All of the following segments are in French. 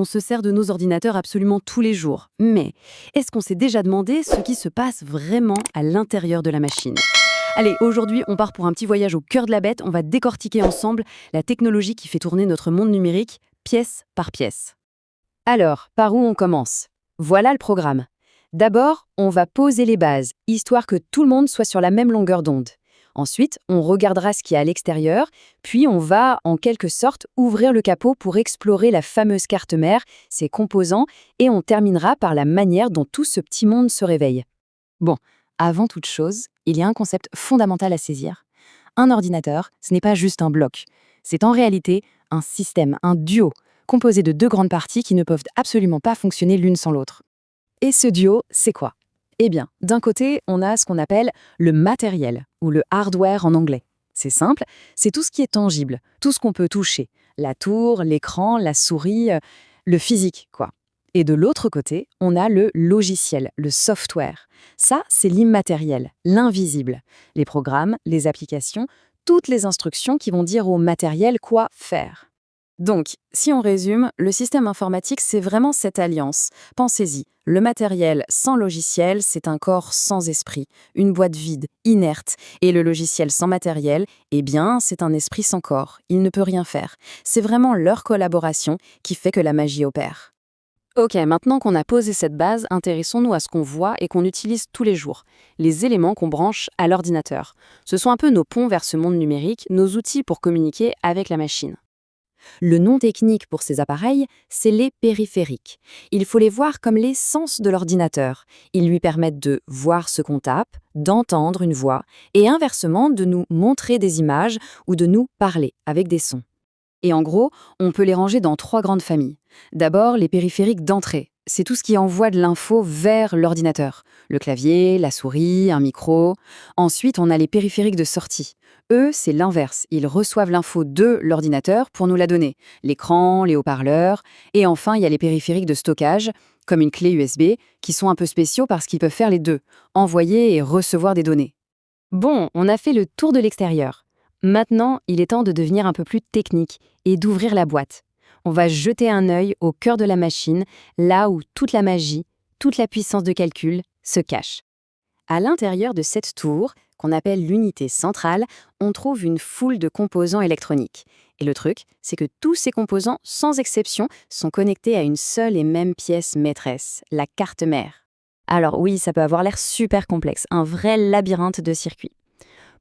on se sert de nos ordinateurs absolument tous les jours. Mais est-ce qu'on s'est déjà demandé ce qui se passe vraiment à l'intérieur de la machine? Allez, aujourd'hui, on part pour un petit voyage au cœur de la bête. On va décortiquer ensemble la technologie qui fait tourner notre monde numérique, pièce par pièce. Alors, par où on commence? Voilà le programme. D'abord, on va poser les bases, histoire que tout le monde soit sur la même longueur d'onde. Ensuite, on regardera ce qu'il y a à l'extérieur, puis on va, en quelque sorte, ouvrir le capot pour explorer la fameuse carte mère, ses composants, et on terminera par la manière dont tout ce petit monde se réveille. Bon, avant toute chose, il y a un concept fondamental à saisir. Un ordinateur, ce n'est pas juste un bloc. C'est en réalité un système, un duo, composé de deux grandes parties qui ne peuvent absolument pas fonctionner l'une sans l'autre. Et ce duo, c'est quoi? Eh bien, d'un côté, on a ce qu'on appelle le matériel, ou le hardware en anglais. C'est simple, c'est tout ce qui est tangible, tout ce qu'on peut toucher. La tour, l'écran, la souris, le physique, quoi. Et de l'autre côté, on a le logiciel, le software. Ça, c'est l'immatériel, l'invisible. Les programmes, les applications, toutes les instructions qui vont dire au matériel quoi faire. Donc, si on résume, le système informatique, c'est vraiment cette alliance. Pensez-y, le matériel sans logiciel, c'est un corps sans esprit, une boîte vide, inerte. Et le logiciel sans matériel, eh bien, c'est un esprit sans corps, il ne peut rien faire. C'est vraiment leur collaboration qui fait que la magie opère. Ok, maintenant qu'on a posé cette base, intéressons-nous à ce qu'on voit et qu'on utilise tous les jours, les éléments qu'on branche à l'ordinateur. Ce sont un peu nos ponts vers ce monde numérique, nos outils pour communiquer avec la machine. Le nom technique pour ces appareils, c'est les périphériques. Il faut les voir comme les sens de l'ordinateur. Ils lui permettent de voir ce qu'on tape, d'entendre une voix, et inversement de nous montrer des images ou de nous parler avec des sons. Et en gros, on peut les ranger dans trois grandes familles. D'abord, les périphériques d'entrée. C'est tout ce qui envoie de l'info vers l'ordinateur. Le clavier, la souris, un micro. Ensuite, on a les périphériques de sortie. Eux, c'est l'inverse. Ils reçoivent l'info de l'ordinateur pour nous la donner. L'écran, les haut-parleurs. Et enfin, il y a les périphériques de stockage, comme une clé USB, qui sont un peu spéciaux parce qu'ils peuvent faire les deux, envoyer et recevoir des données. Bon, on a fait le tour de l'extérieur. Maintenant, il est temps de devenir un peu plus technique et d'ouvrir la boîte. On va jeter un œil au cœur de la machine, là où toute la magie, toute la puissance de calcul se cache. À l'intérieur de cette tour, qu'on appelle l'unité centrale, on trouve une foule de composants électroniques. Et le truc, c'est que tous ces composants, sans exception, sont connectés à une seule et même pièce maîtresse, la carte mère. Alors oui, ça peut avoir l'air super complexe, un vrai labyrinthe de circuits.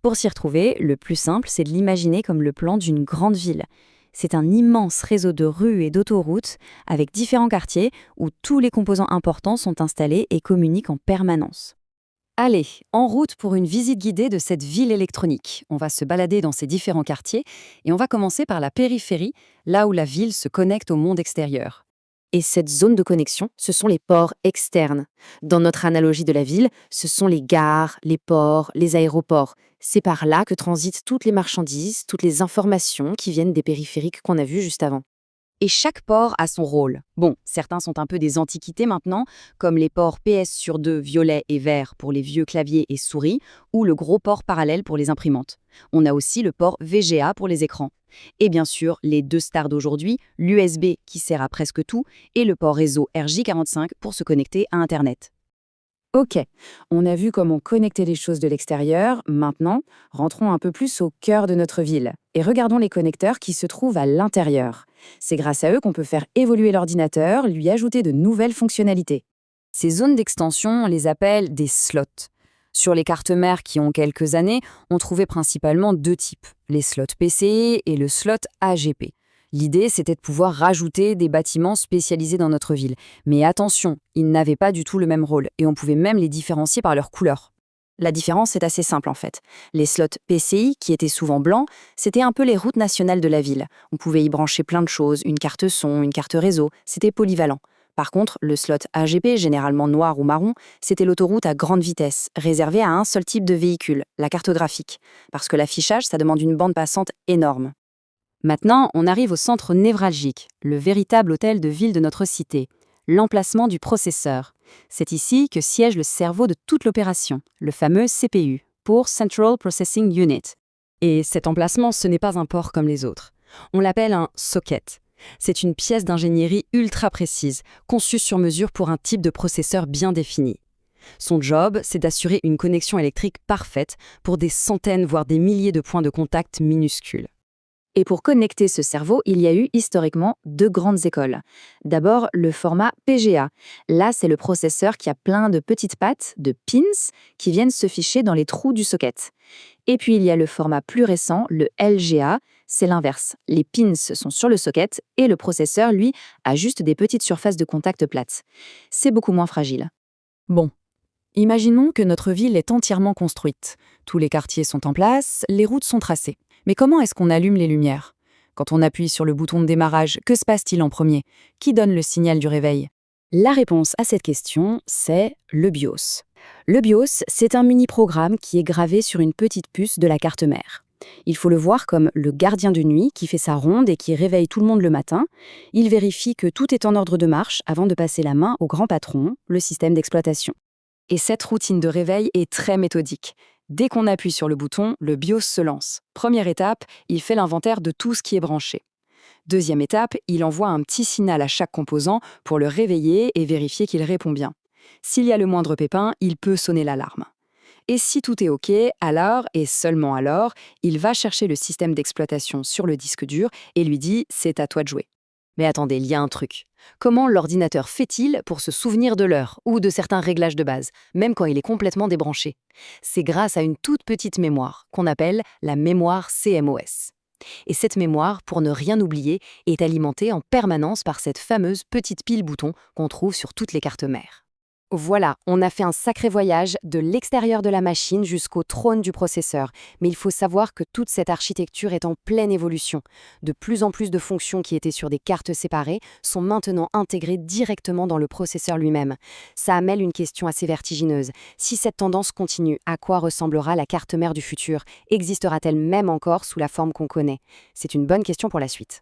Pour s'y retrouver, le plus simple, c'est de l'imaginer comme le plan d'une grande ville. C'est un immense réseau de rues et d'autoroutes avec différents quartiers où tous les composants importants sont installés et communiquent en permanence. Allez, en route pour une visite guidée de cette ville électronique. On va se balader dans ces différents quartiers et on va commencer par la périphérie, là où la ville se connecte au monde extérieur. Et cette zone de connexion, ce sont les ports externes. Dans notre analogie de la ville, ce sont les gares, les ports, les aéroports. C'est par là que transitent toutes les marchandises, toutes les informations qui viennent des périphériques qu'on a vus juste avant. Et chaque port a son rôle. Bon, certains sont un peu des antiquités maintenant, comme les ports PS/2 violet et vert pour les vieux claviers et souris, ou le gros port parallèle pour les imprimantes. On a aussi le port VGA pour les écrans. Et bien sûr, les deux stars d'aujourd'hui, l'USB qui sert à presque tout, et le port réseau RJ45 pour se connecter à Internet. Ok, on a vu comment connecter les choses de l'extérieur. Maintenant, rentrons un peu plus au cœur de notre ville et regardons les connecteurs qui se trouvent à l'intérieur. C'est grâce à eux qu'on peut faire évoluer l'ordinateur, lui ajouter de nouvelles fonctionnalités. Ces zones d'extension, on les appelle des slots. Sur les cartes mères qui ont quelques années, on trouvait principalement deux types, les slots PCI et le slot AGP. L'idée, c'était de pouvoir rajouter des bâtiments spécialisés dans notre ville. Mais attention, ils n'avaient pas du tout le même rôle et on pouvait même les différencier par leur couleur. La différence est assez simple en fait. Les slots PCI, qui étaient souvent blancs, c'était un peu les routes nationales de la ville. On pouvait y brancher plein de choses, une carte son, une carte réseau, c'était polyvalent. Par contre, le slot AGP, généralement noir ou marron, c'était l'autoroute à grande vitesse, réservée à un seul type de véhicule, la carte graphique. Parce que l'affichage, ça demande une bande passante énorme. Maintenant, on arrive au centre névralgique, le véritable hôtel de ville de notre cité, l'emplacement du processeur. C'est ici que siège le cerveau de toute l'opération, le fameux CPU, pour Central Processing Unit. Et cet emplacement, ce n'est pas un port comme les autres. On l'appelle un socket. C'est une pièce d'ingénierie ultra précise, conçue sur mesure pour un type de processeur bien défini. Son job, c'est d'assurer une connexion électrique parfaite pour des centaines, voire des milliers de points de contact minuscules. Et pour connecter ce cerveau, il y a eu historiquement deux grandes écoles. D'abord, le format PGA. Là, c'est le processeur qui a plein de petites pattes, de pins, qui viennent se ficher dans les trous du socket. Et puis, il y a le format plus récent, le LGA. C'est l'inverse. Les pins sont sur le socket et le processeur, lui, a juste des petites surfaces de contact plates. C'est beaucoup moins fragile. Bon, imaginons que notre ville est entièrement construite. Tous les quartiers sont en place, les routes sont tracées. Mais comment est-ce qu'on allume les lumières? Quand on appuie sur le bouton de démarrage, que se passe-t-il en premier? Qui donne le signal du réveil? La réponse à cette question, c'est le BIOS. Le BIOS, c'est un mini-programme qui est gravé sur une petite puce de la carte mère. Il faut le voir comme le gardien de nuit qui fait sa ronde et qui réveille tout le monde le matin. Il vérifie que tout est en ordre de marche avant de passer la main au grand patron, le système d'exploitation. Et cette routine de réveil est très méthodique. Dès qu'on appuie sur le bouton, le BIOS se lance. Première étape, il fait l'inventaire de tout ce qui est branché. Deuxième étape, il envoie un petit signal à chaque composant pour le réveiller et vérifier qu'il répond bien. S'il y a le moindre pépin, il peut sonner l'alarme. Et si tout est OK, alors, et seulement alors, il va chercher le système d'exploitation sur le disque dur et lui dit « c'est à toi de jouer ». Mais attendez, il y a un truc. Comment l'ordinateur fait-il pour se souvenir de l'heure ou de certains réglages de base, même quand il est complètement débranché? C'est grâce à une toute petite mémoire, qu'on appelle la mémoire CMOS. Et cette mémoire, pour ne rien oublier, est alimentée en permanence par cette fameuse petite pile bouton qu'on trouve sur toutes les cartes mères. Voilà, on a fait un sacré voyage de l'extérieur de la machine jusqu'au trône du processeur. Mais il faut savoir que toute cette architecture est en pleine évolution. De plus en plus de fonctions qui étaient sur des cartes séparées sont maintenant intégrées directement dans le processeur lui-même. Ça amène une question assez vertigineuse. Si cette tendance continue, à quoi ressemblera la carte mère du futur? Existera-t-elle même encore sous la forme qu'on connaît? C'est une bonne question pour la suite.